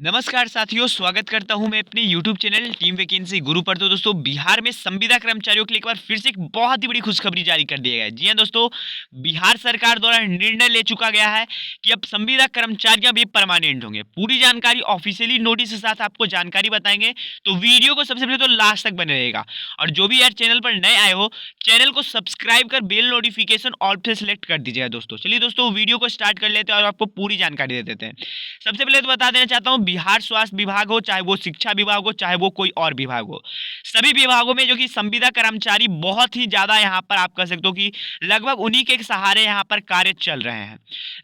नमस्कार साथियों, स्वागत करता हूं मैं अपने YouTube चैनल टीम वैकेंसी गुरु पर। तो दोस्तों, बिहार में संविदा कर्मचारियों के लिए एक बार फिर से एक बहुत ही बड़ी खुशखबरी जारी कर दी गई है। जी हां दोस्तों, बिहार सरकार द्वारा निर्णय ले चुका गया है कि अब संविदा कर्मचारियां भी परमानेंट होंगे। पूरी जानकारी ऑफिशियली नोटिस के साथ आपको जानकारी बताएंगे, तो वीडियो को सबसे पहले तो लास्ट तक बने रहेगा। और जो भी यार चैनल पर नए आए हो, चैनल को सब्सक्राइब कर बेल नोटिफिकेशन ऑल पे सेलेक्ट कर दीजिएगा दोस्तों। चलिए दोस्तों, वीडियो को स्टार्ट कर लेते हैं और आपको पूरी जानकारी दे देते हैं। सबसे पहले तो बता देना चाहता हूँ, बिहार स्वास्थ्य विभाग हो, चाहे वो शिक्षा विभाग हो, चाहे वो कोई और विभाग हो, सभी विभागों में जो कि संविदा कर्मचारी बहुत ही ज़्यादा यहाँ पर आप कह सकते हो कि लगभग उन्हीं के सहारे यहाँ पर कार्य चल रहे हैं।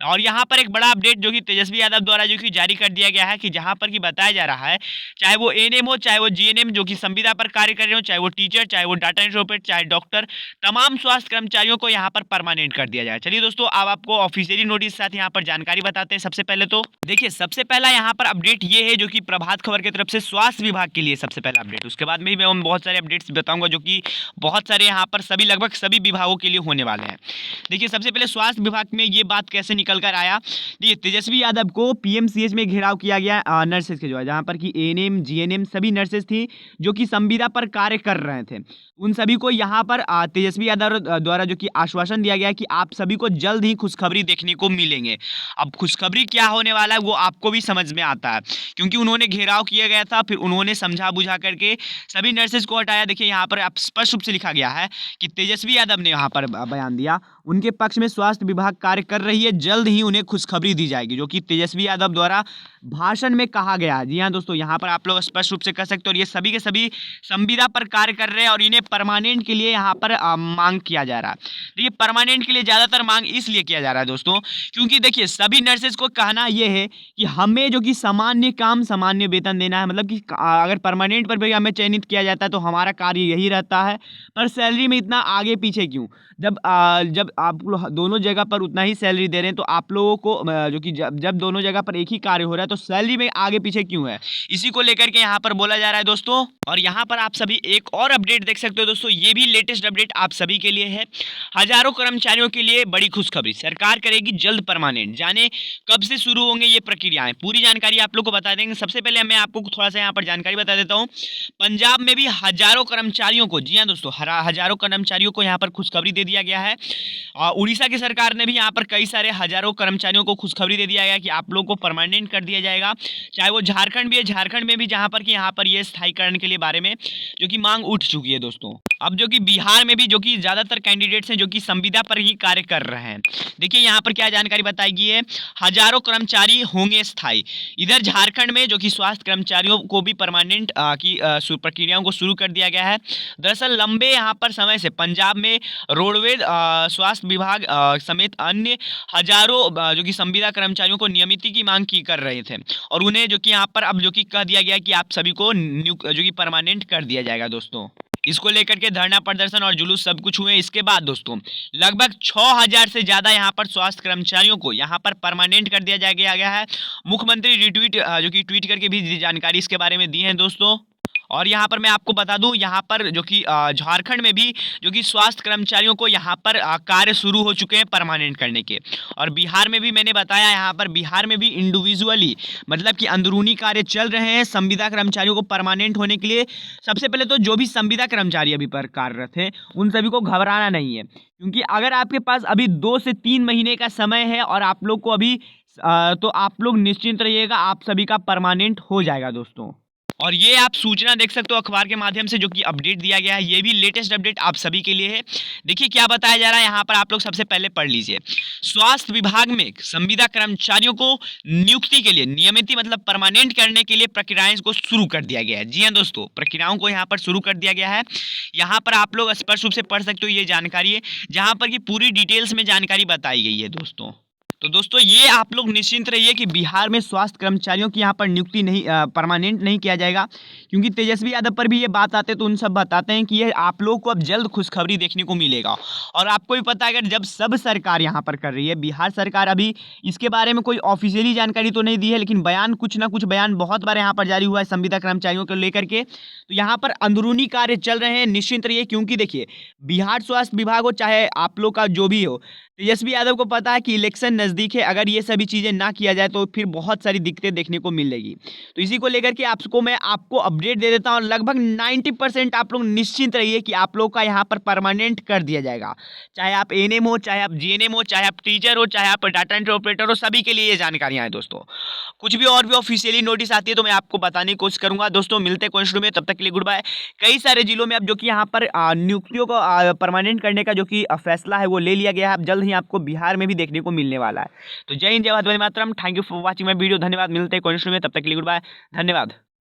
और यहाँ पर एक बड़ा अपडेट जो कि तेजस्वी यादव द्वारा जो कि जारी कर दिया गया है कि जहाँ पर कि बताया जा रहा है, चाहे वो एएनएम हो, चाहे वो जीएनएम जो कि संविदा पर कार्य कर रहे हो, चाहे वो टीचर, चाहे वो डाटा एंट्री ऑपरेटर, चाहे डॉक्टर, तमाम स्वास्थ्य कर्मचारियों को यहाँ पर परमानेंट कर दिया जाए। चलिए दोस्तों, अब आपको ऑफिशियली नोटिस के साथ यहाँ पर जानकारी बताते हैं। सबसे पहले तो देखिए, सबसे पहला यहाँ पर अपडेट ये है जो कि प्रभात खबर की तरफ से स्वास्थ्य विभाग के लिए सबसे पहला अपडेट। उसके बाद में भी मैं बहुत सारे अपडेट्स बताऊंगा जो कि बहुत सारे यहाँ पर सभी लगभग सभी विभागों के लिए होने वाले हैं। देखिए, सबसे पहले स्वास्थ्य विभाग में ये बात कैसे निकल कर आया। देखिए, तेजस्वी यादव को पीएमसीएच में घेराव किया गया नर्सेज के जो है, जहाँ पर कि एएनएम जीएनएम सभी नर्सेज थी जो कि संविदा पर कार्य कर रहे थे। उन सभी को यहाँ पर तेजस्वी यादव द्वारा जो कि आश्वासन दिया गया है कि आप सभी को जल्द ही खुशखबरी देखने को मिलेंगे। अब खुशखबरी क्या होने वाला है वो आपको भी समझ में आता है, क्योंकि उन्होंने घेराव किया गया था, फिर उन्होंने समझा बुझा करके सभी नर्सेज को हटाया। देखिए, यहाँ पर आप स्पष्ट रूप से लिखा गया है कि तेजस्वी यादव ने यहाँ पर बयान दिया, उनके पक्ष में स्वास्थ्य विभाग कार्य कर रही है, जल्द ही उन्हें खुशखबरी दी जाएगी, जो कि तेजस्वी यादव द्वारा भाषण में कहा गया है। जी हाँ दोस्तों, यहाँ पर आप लोग स्पष्ट रूप से कह सकते हो, और ये सभी के सभी संविदा पर कार्य कर रहे हैं और इन्हें परमानेंट के लिए यहाँ पर मांग किया जा रहा है। देखिए, परमानेंट के लिए ज़्यादातर मांग इसलिए किया जा रहा है दोस्तों, क्योंकि देखिए सभी नर्सेज को कहना यह है कि हमें जो कि सामान्य काम सामान्य वेतन देना है। मतलब कि अगर परमानेंट पर भी हमें चयनित किया जाता है तो हमारा कार्य यही रहता है, पर सैलरी में इतना आगे पीछे क्यों? जब आप लोग दोनों जगह पर उतना ही सैलरी दे रहे हैं, तो आप लोगों को जो कि जब दोनों जगह पर एक ही कार्य हो रहा है तो सैलरी में आगे पीछे क्यों है? इसी को लेकर के यहाँ पर बोला जा रहा है दोस्तों। और यहाँ पर आप सभी एक और अपडेट देख सकते हो दोस्तों, ये भी लेटेस्ट अपडेट आप सभी के लिए है। हजारों कर्मचारियों के लिए बड़ी खुशखबरी, सरकार करेगी जल्द परमानेंट। जाने कब से शुरू होंगे ये प्रक्रियाएं, पूरी जानकारी आप लोग को बता देंगे। सबसे पहले मैं आपको थोड़ा सा यहाँ पर जानकारी बता देता हूँ। पंजाब में भी हजारों कर्मचारियों को, जी हाँ दोस्तों, हजारों कर्मचारियों को यहाँ पर खुशखबरी दे दिया गया है। उड़ीसा की सरकार ने भी यहाँ पर कई सारे हजारों कर्मचारियों को खुशखबरी दे दिया गया कि आप लोगों को परमानेंट कर दिया जाएगा। चाहे वो झारखंड भी है, झारखंड में भी जहाँ पर कि यहाँ पर ये स्थायीकरण के लिए बारे में जो कि मांग उठ चुकी है दोस्तों। अब जो कि बिहार में भी जो कि ज़्यादातर कैंडिडेट्स हैं जो कि संविदा पर ही कार्य कर रहे हैं। देखिए, यहाँ पर क्या जानकारी बताई गई है, हजारों कर्मचारी होंगे स्थायी। इधर झारखंड में जो कि स्वास्थ्य कर्मचारियों को भी परमानेंट की प्रक्रियाओं को शुरू कर दिया गया है। दरअसल लंबे यहाँ पर समय से पंजाब में रोडवेज स्वास्थ्य विभाग समेत अन्य हजारों जो कि संविदा कर्मचारियों को नियमिती की मांग की कर रहे थे, और उन्हें जो कि यहाँ पर अब जो कि कह दिया गया कि आप सभी को जो कि परमानेंट कर दिया जाएगा दोस्तों। इसको लेकर के धरना प्रदर्शन और जुलूस सब कुछ हुए। इसके बाद दोस्तों लगभग 6000 से ज़्यादा यहाँ पर स्वास्थ्य कर्मचारियों को यहाँ पर परमानेंट कर दिया गया है। मुख्यमंत्री रिट्वीट जो कि ट्वीट करके भी जानकारी इसके बारे में दी है दोस्तों। और यहाँ पर मैं आपको बता दूं, यहाँ पर जो कि झारखंड में भी जो कि स्वास्थ्य कर्मचारियों को यहाँ पर कार्य शुरू हो चुके हैं परमानेंट करने के। और बिहार में भी मैंने बताया, यहाँ पर बिहार में भी इंडिविजुअली मतलब कि अंदरूनी कार्य चल रहे हैं संविदा कर्मचारियों को परमानेंट होने के लिए। सबसे पहले तो जो भी संविदा कर्मचारी अभी पर कार्यरत हैं उन सभी को घबराना नहीं है, क्योंकि अगर आपके पास अभी 2 से 3 महीने का समय है और आप लोग को अभी तो आप लोग निश्चिंत रहिएगा, आप सभी का परमानेंट हो जाएगा दोस्तों। और ये आप सूचना देख सकते हो अखबार के माध्यम से जो कि अपडेट दिया गया है, ये भी लेटेस्ट अपडेट आप सभी के लिए है। देखिए क्या बताया जा रहा है यहाँ पर, आप लोग सबसे पहले पढ़ लीजिए। स्वास्थ्य विभाग में संविदा कर्मचारियों को नियुक्ति के लिए नियमित मतलब परमानेंट करने के लिए प्रक्रियाएं को शुरू कर दिया गया है। जी हाँ दोस्तों, प्रक्रियाओं को यहाँ पर शुरू कर दिया गया है। यहाँ पर आप लोग स्पष्ट रूप से पढ़ सकते हो, ये जानकारी है जहाँ पर कि पूरी डिटेल्स में जानकारी बताई गई है दोस्तों। तो दोस्तों ये आप लोग निश्चिंत रहिए कि बिहार में स्वास्थ्य कर्मचारियों की यहाँ पर नियुक्ति नहीं परमानेंट नहीं किया जाएगा, क्योंकि तेजस्वी यादव पर भी ये बात आते तो उन सब बताते हैं कि ये आप लोगों को अब जल्द खुशखबरी देखने को मिलेगा। और आपको भी पता है, अगर जब सब सरकार यहाँ पर कर रही है, बिहार सरकार अभी इसके बारे में कोई ऑफिशियली जानकारी तो नहीं दी है, लेकिन बयान कुछ ना कुछ बयान बहुत बार यहाँ पर जारी हुआ है संविदा कर्मचारियों को लेकर के। तो यहाँ पर अंदरूनी कार्य चल रहे हैं, निश्चिंत रहिए। क्योंकि देखिए, बिहार स्वास्थ्य विभाग हो चाहे आप लोग का जो भी हो, तेजस्वी यादव को पता है कि इलेक्शन नज़दीक है, अगर ये सभी चीज़ें ना किया जाए तो फिर बहुत सारी दिक्कतें देखने को मिलेगी। तो इसी को लेकर के आपको मैं आपको अपडेट दे देता हूँ, लगभग 90% आप लोग निश्चिंत रहिए कि आप लोग का यहाँ पर परमानेंट कर दिया जाएगा। चाहे आप एएनएम हो, चाहे आप जीएनएम हो, चाहे आप टीचर हो, चाहे आप डाटा एंट्री ऑपरेटर हो, सभी के लिए ये जानकारियाँ हैं दोस्तों। कुछ भी और भी ऑफिशियली नोटिस आती है तो मैं आपको बताने की कोशिश करूँगा। दोस्तों मिलते हैं कॉन्स्ट में, तब तक के लिए गुड बाय। कई सारे जिलों में अब जो कि यहाँ पर नियुक्तियों को परमानेंट करने का जो कि फैसला है वो ले लिया गया है। अब जल्द ही आपको बिहार में भी देखने को मिलने वाला है। तो जय हिंद, जय भारत, वंदे मातरम। Thank you for watching my video. धन्यवाद। मिलते हैं कॉन्स्ट में, तब तक के लिए गुड बाय। धन्यवाद।